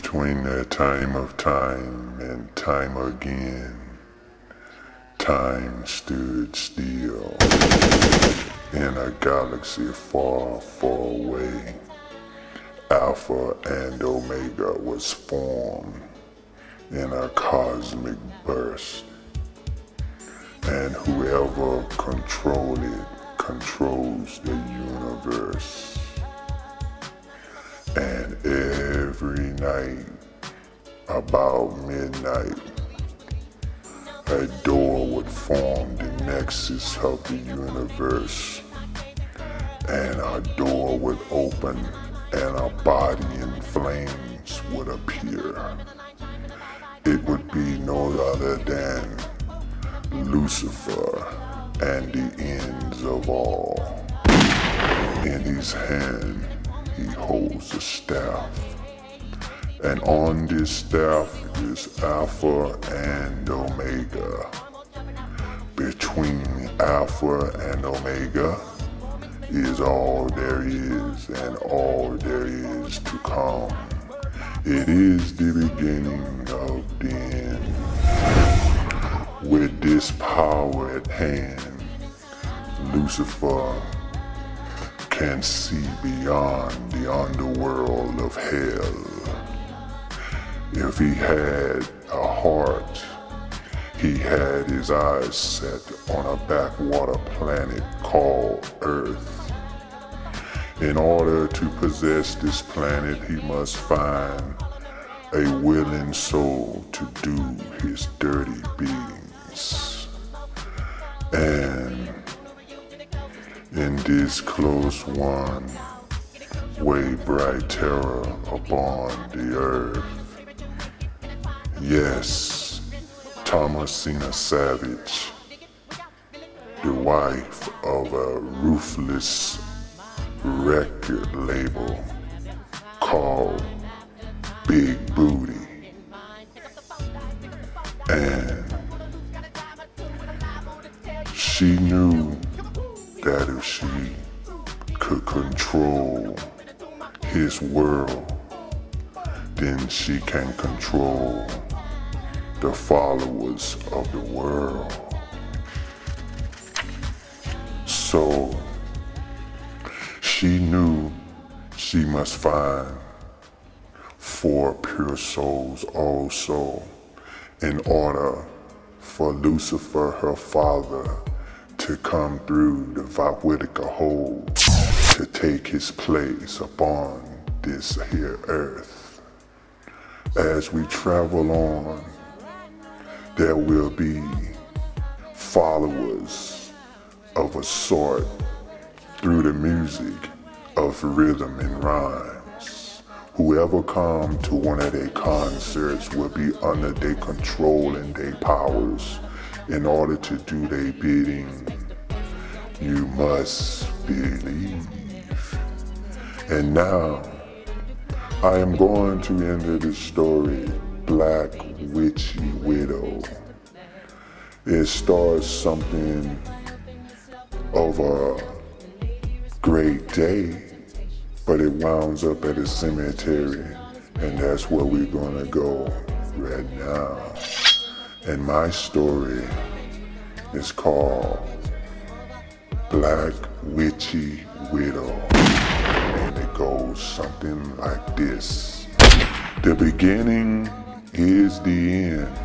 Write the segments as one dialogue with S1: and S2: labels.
S1: Between that time of time and time again, time stood still in a galaxy far, far away. Alpha and Omega was formed in a cosmic burst, and whoever controls it controls the universe. And every night, about midnight, a door would form the nexus of the universe, and a door would open and a body in flames would appear. It would be no other than Lucifer and the ends of all. In his hand he holds a staff, and on this staff is Alpha and Omega. Between Alpha and Omega is all there is and all there is to come. It is the beginning of the end. With this power at hand, Lucifer can see beyond the underworld of hell. If he had a heart, he had his eyes set on a backwater planet called Earth. In order to possess this planet, he must find a willing soul to do his dirty biddings. And in this close one, way bright terror upon the earth. Yes, Thomasina Savage, the wife of a ruthless record label called Big Booty. And she knew that if she could control his world, then she can control the followers of the world. So she knew she must find 4 pure souls also in order for Lucifer, her father, to come through the Witchie hole to take his place upon this here earth. As we travel on, there will be followers of a sort through the music of rhythm and rhymes. Whoever come to one of their concerts will be under their control and their powers. In order to do their bidding, you must believe. And now, I am going to enter the story, Black Witchy Widow. It starts something of a great day, but it wounds up at a cemetery, and that's where we're gonna go right now. And my story is called Black Witchy Widow, and it goes something like this. The beginning is the end,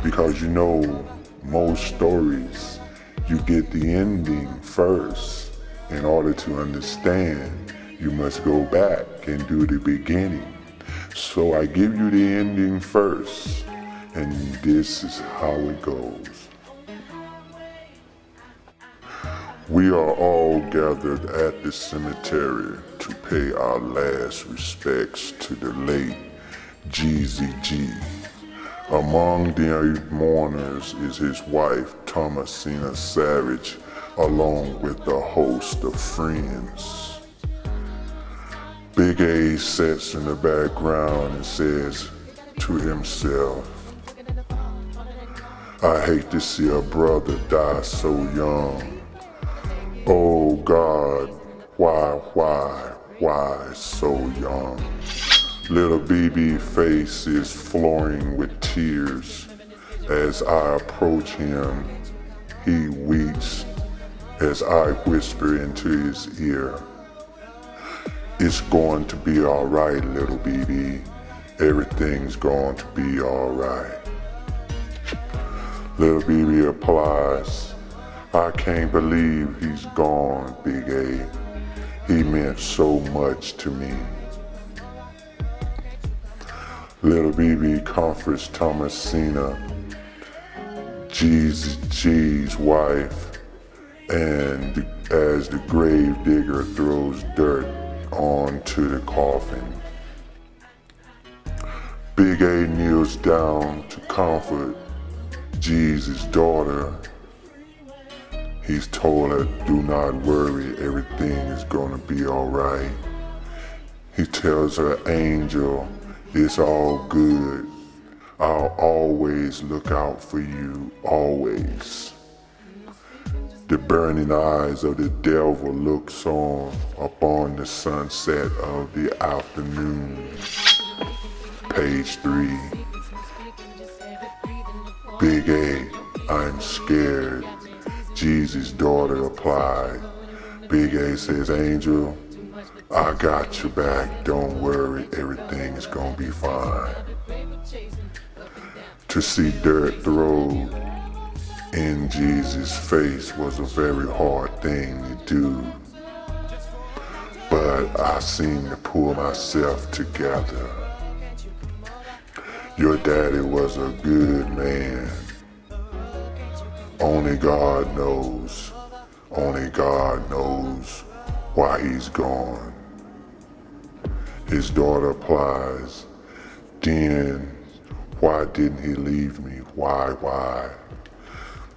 S1: because you know, most stories, you get the ending first. In order to understand, you must go back and do the beginning. So I give you the ending first, and this is how it goes. We are all gathered at the cemetery to pay our last respects to the late Jeezy G. Among the mourners is his wife, Thomasina Savage, along with a host of friends. Big A sits in the background and says to himself, I hate to see a brother die so young. Oh God, why so young? Little BB face is flowing with tears. As I approach him, he weeps as I whisper into his ear. It's going to be alright, little BB. Everything's going to be alright. Little BB replies, I can't believe he's gone, Big A. He meant so much to me. Little BB comforts Thomasina, G's wife, and as the grave digger throws dirt onto the coffin. Big A kneels down to comfort G's daughter. He's told her, do not worry, everything is gonna be alright. He tells her, Angel, it's all good. I'll always look out for you, always. The burning eyes of the devil looks on upon the sunset of the afternoon. Page 3. Big A, I'm scared. Jesus' daughter replied. Big A says, Angel, I got your back, don't worry, everything is gonna be fine. To see dirt thrown in Jesus' face was a very hard thing to do, but I seemed to pull myself together. Your daddy was a good man. Only God knows why he's gone. His daughter replies, then why didn't he leave me? Why?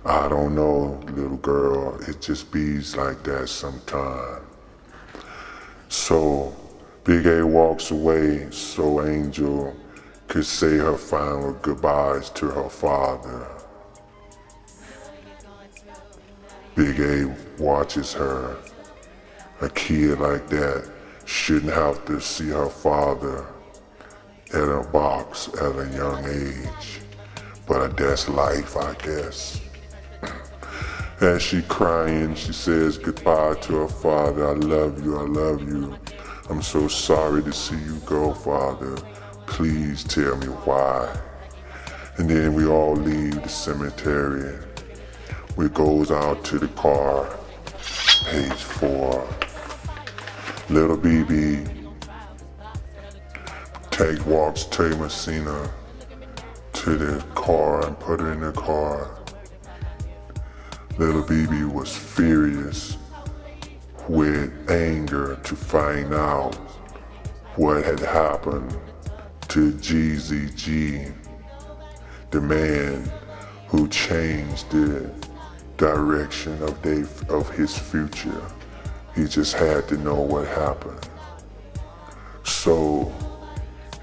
S1: I don't know, little girl, it just bees like that sometime. So Big A walks away so Angel could say her final goodbyes to her father. Big A watches her. A kid like that shouldn't have to see her father in a box at a young age, but that's life, I guess. As she crying, she says goodbye to her father. I love you. I'm so sorry to see you go, Father. Please tell me why. And then we all leave the cemetery. We goes out to the car. Page 4. Little BB walks Thomasina to the car and put her in the car. Little BB was furious with anger to find out what had happened to GZG, the man who changed the direction of his future. He just had to know what happened. So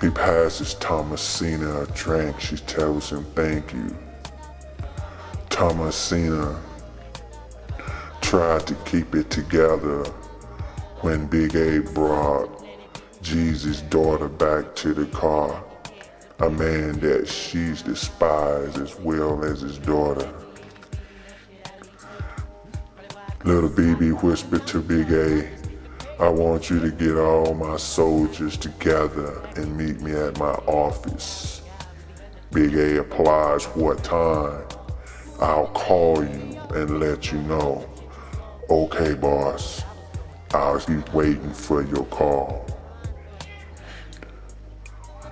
S1: he passes Thomasina a drink. She tells him thank you. Thomasina tried to keep it together when Big A brought Jesus' daughter back to the car, a man that she's despised as well as his daughter. Little BB whispered to Big A, I want you to get all my soldiers together and meet me at my office. Big A replies, what time? I'll call you and let you know. Okay, boss. I'll be waiting for your call.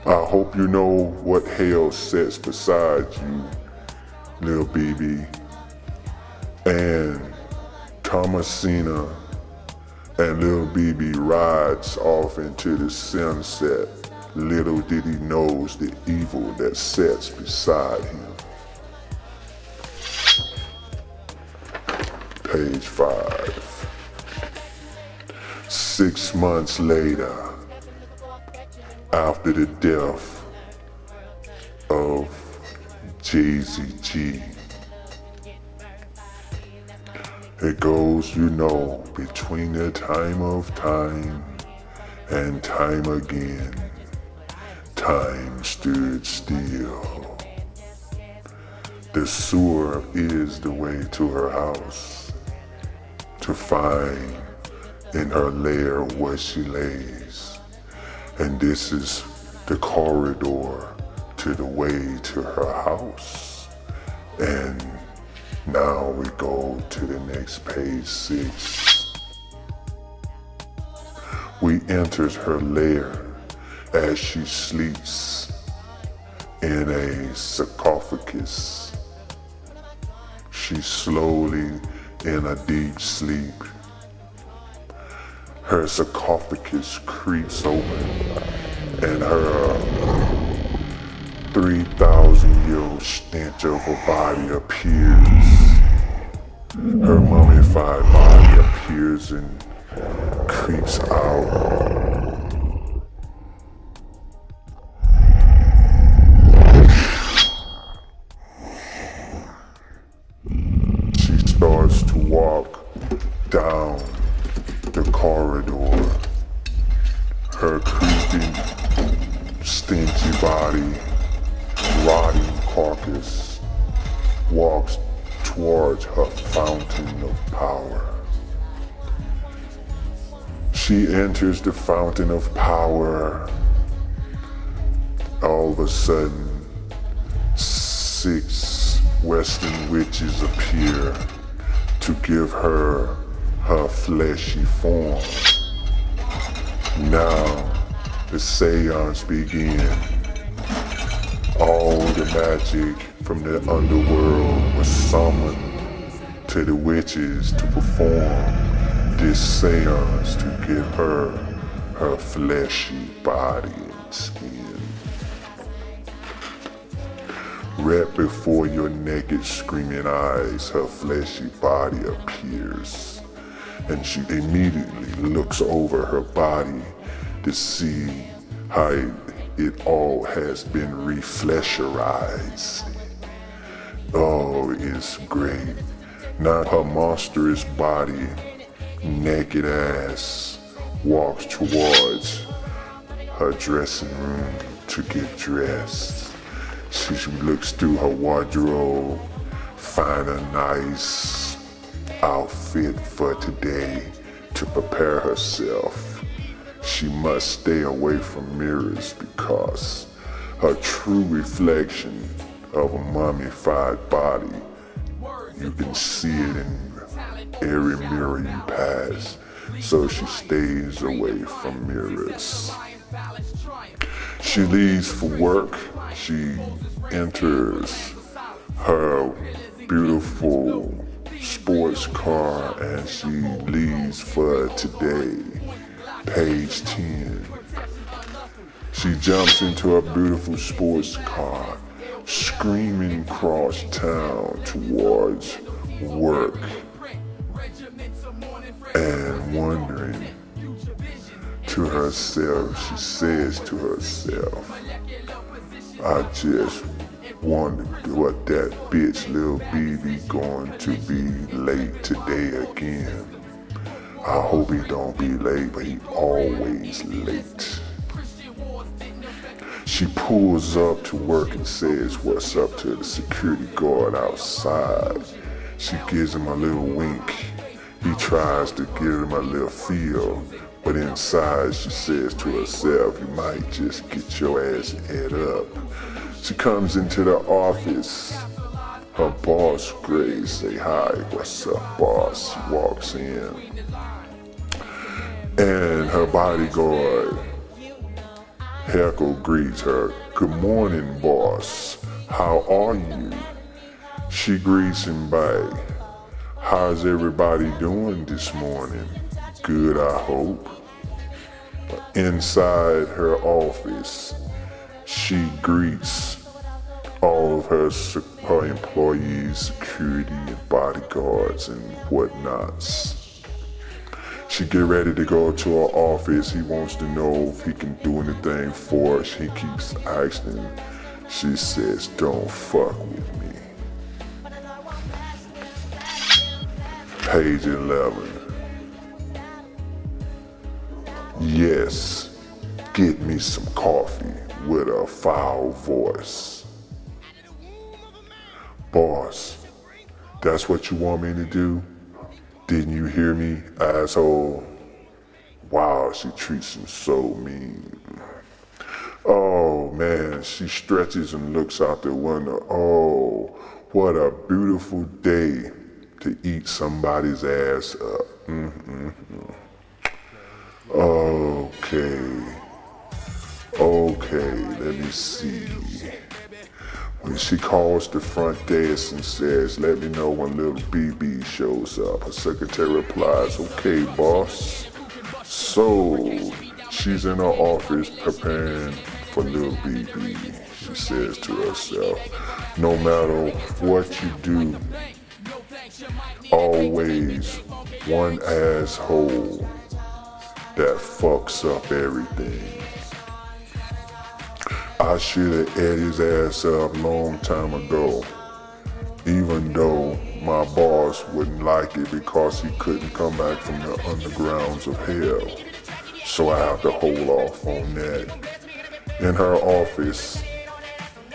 S1: I hope you know what hell sits beside you, little BB. And Thomasina and little BB rides off into the sunset. Little did he knows the evil that sits beside him. Page 5. 6 months later, after the death of JZG, it goes, you know, between the time of time and time again. Time stood still. The sewer is the way to her house, to find in her lair where she lays. And this is the corridor to the way to her house. And now we go to the next page 6. We enters her lair as she sleeps in a sarcophagus. She's slowly in a deep sleep. Her sarcophagus creaks open and her 3,000-year-old stench of her body appears. Her mummified body appears and creeps out. She starts to walk down the corridor. Her creeping, stinky body, rotting carcass walks towards her fountain of power. She enters the fountain of power. All of a sudden, 6 Western witches appear to give her her fleshy form. Now, the seance begins. All the magic from the underworld was summoned to the witches to perform this seance to give her her fleshy body and skin. Right before your naked screaming eyes, her fleshy body appears, and she immediately looks over her body to see how it all has been reflesherized. Oh, it's great. Now her monstrous body, naked ass, walks towards her dressing room to get dressed. She looks through her wardrobe, find a nice outfit for today to prepare herself. She must stay away from mirrors because her true reflection of a mummified body, you can see it in every mirror you pass. So she stays away from mirrors. She leaves for work. She enters her beautiful sports car and she leaves for today. Page 10. She jumps into her beautiful sports car, screaming across town towards work and wondering to herself, she says to herself, I just wonder what that bitch Lil BB going to be late today again. I hope he don't be late, but he always late. She pulls up to work and says what's up to the security guard outside. She gives him a little wink. He tries to give him a little feel, but inside she says to herself, you might just get your ass ate up. She comes into the office. Her boss, Grace, say, hi, what's up, boss? She walks in. And her bodyguard, Heckle, greets her. Good morning, boss. How are you? She greets him back. How's everybody doing this morning? Good, I hope. Inside her office, she greets all of her employees, security and bodyguards and whatnots. She get ready to go to her office. He wants to know if he can do anything for her. She keeps asking. She says, don't fuck with me. Page 11. Yes, get me some coffee. with a foul voice. Boss, that's what you want me to do? Didn't you hear me, asshole? Wow, she treats him so mean. Oh man, she stretches and looks out the window. Oh, what a beautiful day to eat somebody's ass up. Okay, let me see. When she calls the front desk and says, let me know when little BB shows up, her secretary replies, okay, boss. So, she's in her office preparing for little BB. She says to herself, no matter what you do, always one asshole that fucks up everything. I should have ate his ass up long time ago, even though my boss wouldn't like it because he couldn't come back from the undergrounds of hell. So I have to hold off on that. In her office,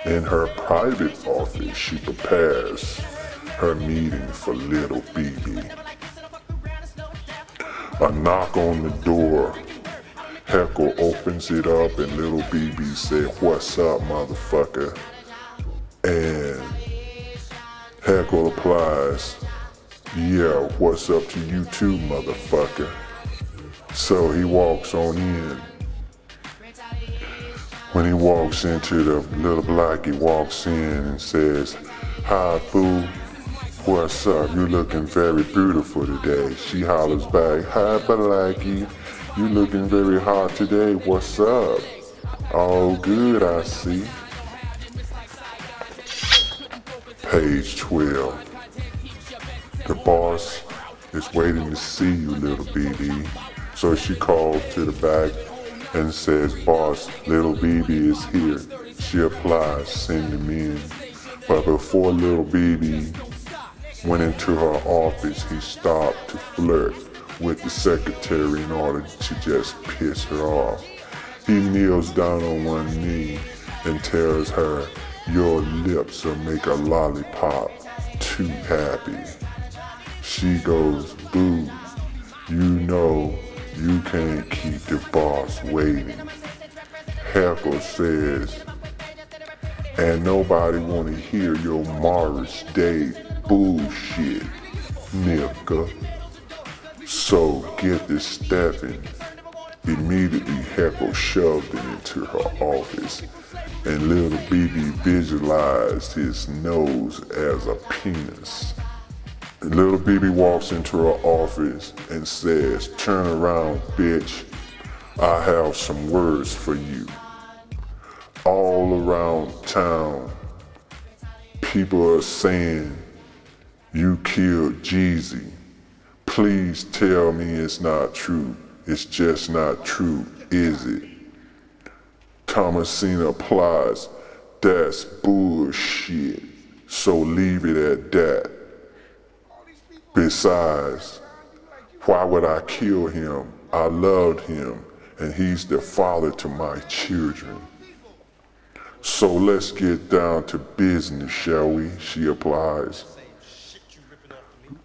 S1: in her private office, she prepares her meeting for little BB. A knock on the door. Heckle opens it up and little BB said, what's up, motherfucker? And Heckle replies, yeah, what's up to you too, motherfucker? So he walks on in. When he walks into the little blackie walks in and says, hi, boo. What's up? You're looking very beautiful today. She hollers back, hi, blackie. You looking very hot today. What's up? All good, I see. Page 12. The boss is waiting to see you, little BB. So she calls to the back and says, boss, little BB is here. She applies, send him in. But before little BB went into her office, he stopped to flirt with the secretary in order to just piss her off. He kneels down on one knee and tells her, your lips will make a lollipop too happy. She goes, boo, you know you can't keep the boss waiting. Heckle says, and nobody wanna hear your Morris Day bullshit, nigga. So get this stepping. Immediately Heckle shoved it into her office, and little BB visualized his nose as a penis. And little BB walks into her office and says, turn around, bitch. I have some words for you. All around town, people are saying you killed Jeezy. Please tell me it's not true. It's just not true, is it? Thomasina replies, that's bullshit, so leave it at that. Besides, why would I kill him? I loved him, and he's the father to my children. So let's get down to business, shall we? She replies.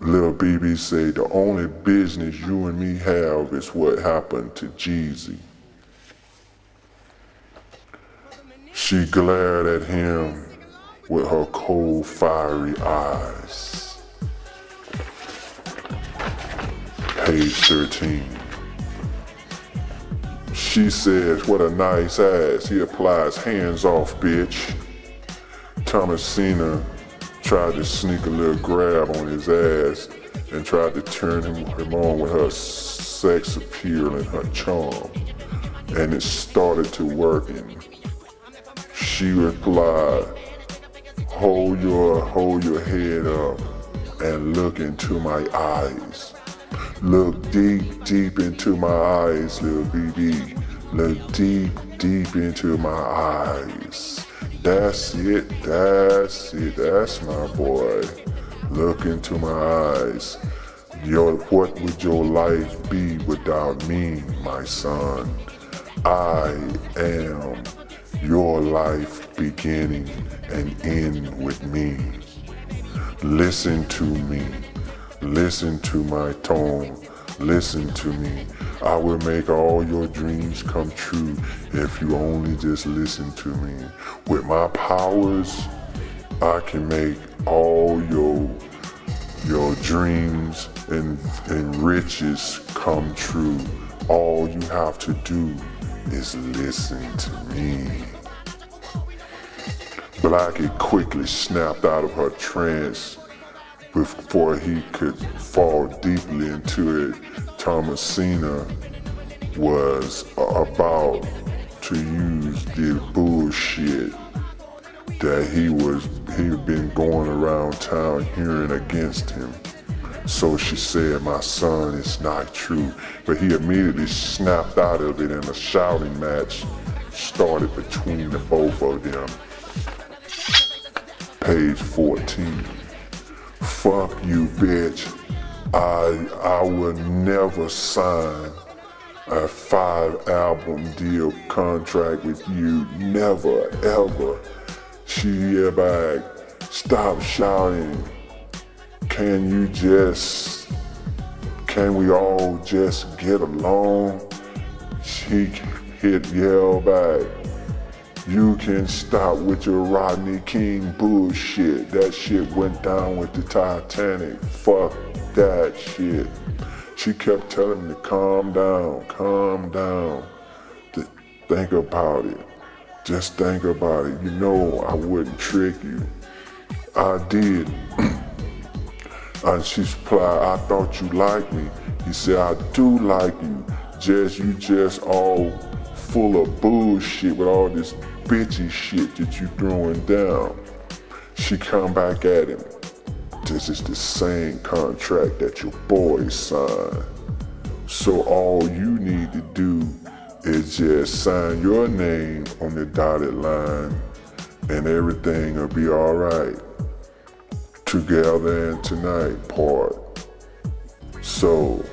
S1: Little BB said, the only business you and me have is what happened to Jeezy. She glared at him with her cold, fiery eyes. Page 13. She says, what a nice ass. He applies, hands off, bitch. Thomasina tried to sneak a little grab on his ass and tried to turn him on with her sex appeal and her charm. And it started to working. She replied, hold your head up and look into my eyes. Look deep, deep into my eyes, little BB. Look deep, deep into my eyes. That's it, that's my boy. Look into my eyes. What would your life be without me, my son? I am your life beginning and end with me. Listen to me. Listen to my tone. Listen to me. I will make all your dreams come true if you only just listen to me. With my powers, I can make all your dreams and riches come true. All you have to do is listen to me. Blackie quickly snapped out of her trance before he could fall deeply into it. Thomasina was about to use the bullshit that he'd been going around town hearing against him. So she said, "My son, it's not true." But he immediately snapped out of it and a shouting match started between the both of them. Page 14. Fuck you, bitch. I will never sign a 5-album deal contract with you. Never, ever. She yelled back, "Stop shouting. Can we all just get along?" She yelled back, "You can stop with your Rodney King bullshit. That shit went down with the Titanic. Fuck that shit." She kept telling me to calm down, calm down. Think about it. Just think about it. You know I wouldn't trick you. I did. And she replied, "I thought you liked me." He said, "I do like you. You just all full of bullshit with all this bitchy shit that you throwing down." She come back at him. "This is the same contract that your boy signed. So all you need to do is just sign your name on the dotted line and everything will be alright. Together and tonight part." So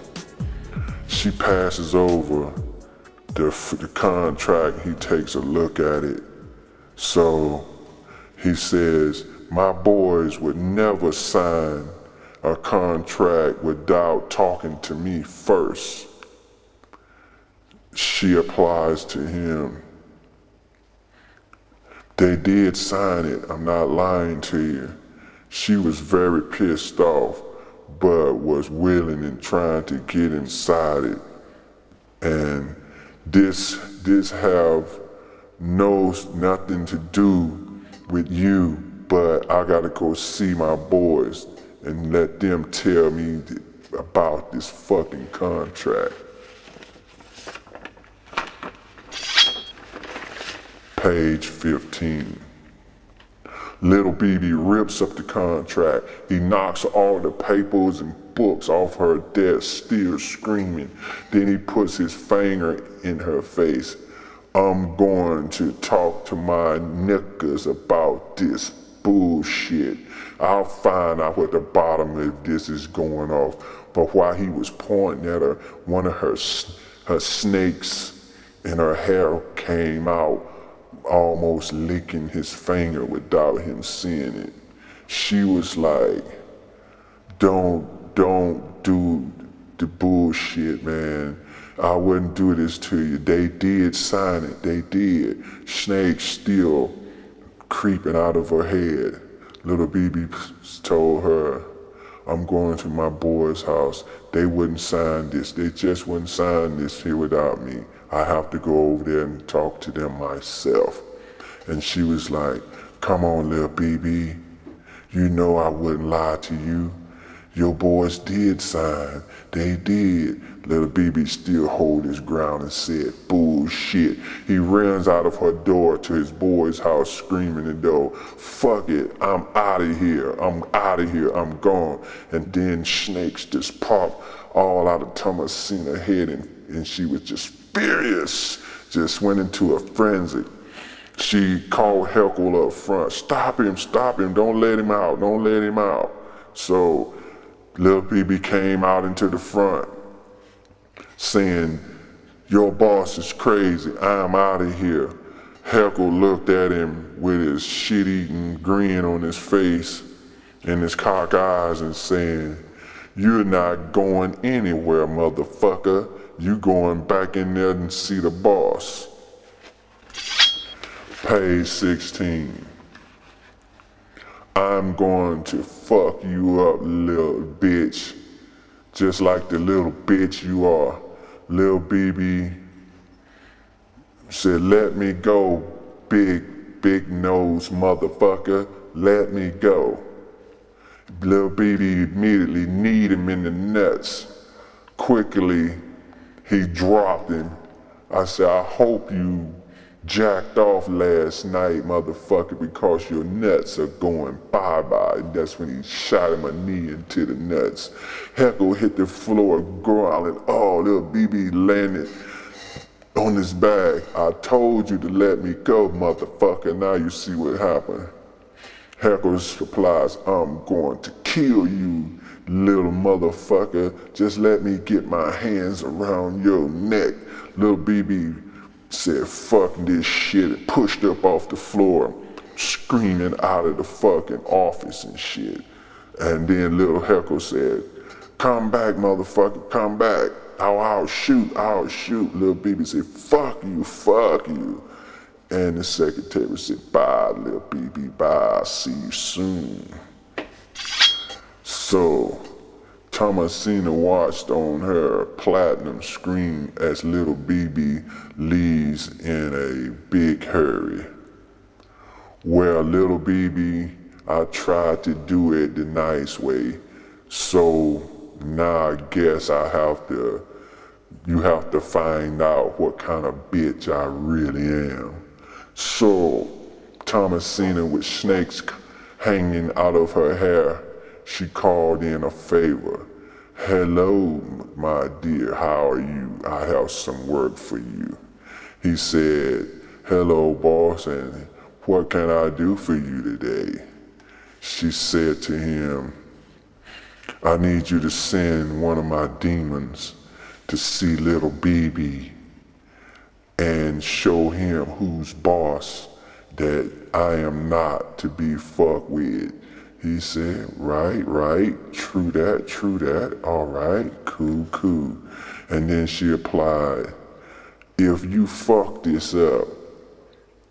S1: she passes over the contract. He takes a look at it. So he says, "My boys would never sign a contract without talking to me first." She applies to him. They did sign it, I'm not lying to you. She was very pissed off, but was willing and trying to get inside it. And this have nothing to do with you, but I gotta go see my boys and let them tell me about this fucking contract. Page 15. Little BB rips up the contract. He knocks all the papers and books off her desk, still screaming. Then he puts his finger in her face. "I'm going to talk to my niggas about this bullshit. I'll find out what the bottom of this is going off." But while he was pointing at her, one of her snakes in her hair came out, almost licking his finger without him seeing it. She was like, don't do the bullshit, man. I wouldn't do this to you. They did sign it, they did. Snake still creeping out of her head. Little BB told her, "I'm going to my boys' house. They wouldn't sign this. They just wouldn't sign this here without me. I have to go over there and talk to them myself." And she was like, "Come on, little BB. You know I wouldn't lie to you. Your boys did sign. They did." Little BB still hold his ground and said, "Bullshit." He runs out of her door to his boy's house screaming the door, "Fuck it, I'm out of here. I'm out of here. I'm gone." And then snakes just popped all out of Thomasina's head and she was just furious, just went into a frenzy. She called Heckle up front, stop him, don't let him out, don't let him out." So Lil BB came out into the front saying, "Your boss is crazy, I'm out of here." Heckle looked at him with his shit-eating grin on his face and his cock eyes and saying, "You're not going anywhere, motherfucker. You going back in there and see the boss." Page 16. "I'm going to fuck you up, little bitch. Just like the little bitch you are." Lil BB said, "Let me go, big nose motherfucker. Let me go." Lil BB immediately kneed him in the nuts. Quickly, he dropped him. I said, "I hope you jacked off last night, motherfucker, because your nuts are going bye-bye." And that's when he shot him a knee into the nuts. Heckle hit the floor growling. Oh, Lil BB landed on his back. "I told you to let me go, motherfucker. Now you see what happened." Heckle replies, "I'm going to kill you, little motherfucker. Just let me get my hands around your neck." Lil BB said, "Fuck this shit," and pushed up off the floor, screaming out of the fucking office and shit. And then Lil Heckle said, "Come back, motherfucker, come back. I'll shoot. Lil BB said, fuck you. And the secretary said, "Bye, Lil BB, bye, I'll see you soon." So, Thomasina watched on her platinum screen as Little BB leaves in a big hurry. Well, Little BB, I tried to do it the nice way, so now I guess you have to find out what kind of bitch I really am. So, Thomasina, with snakes hanging out of her hair, she called in a favor. "Hello, my dear, how are you? I have some work for you." He said, "Hello, boss, and what can I do for you today?" She said to him, "I need you to send one of my demons to see Little BB and show him who's boss, that I am not to be fucked with." He said, right, true that, all right, cool. And then she applied, "If you fuck this up,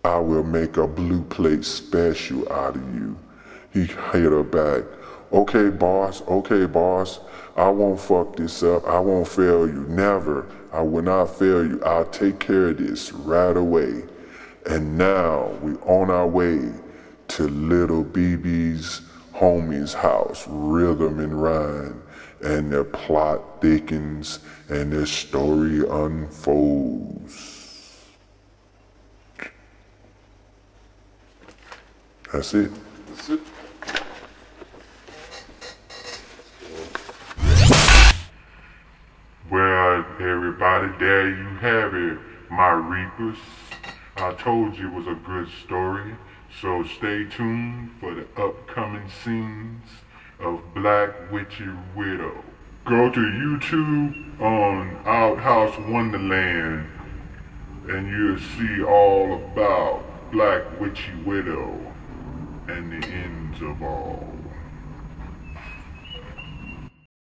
S1: I will make a blue plate special out of you." He hit her back, okay boss, I won't fuck this up, I won't fail you, never. I will not fail you, I'll take care of this right away. And now we on our way to Little BB's homie's house, Rhythm and Rhyme, and their plot thickens and their story unfolds. That's it. Well, everybody, there you have it, my Reapers. I told you it was a good story, so stay tuned for the upcoming scenes of Black Witchy Widow. Go to YouTube on Outhouse Wonderland and you'll see all about Black Witchy Widow and the ends of all.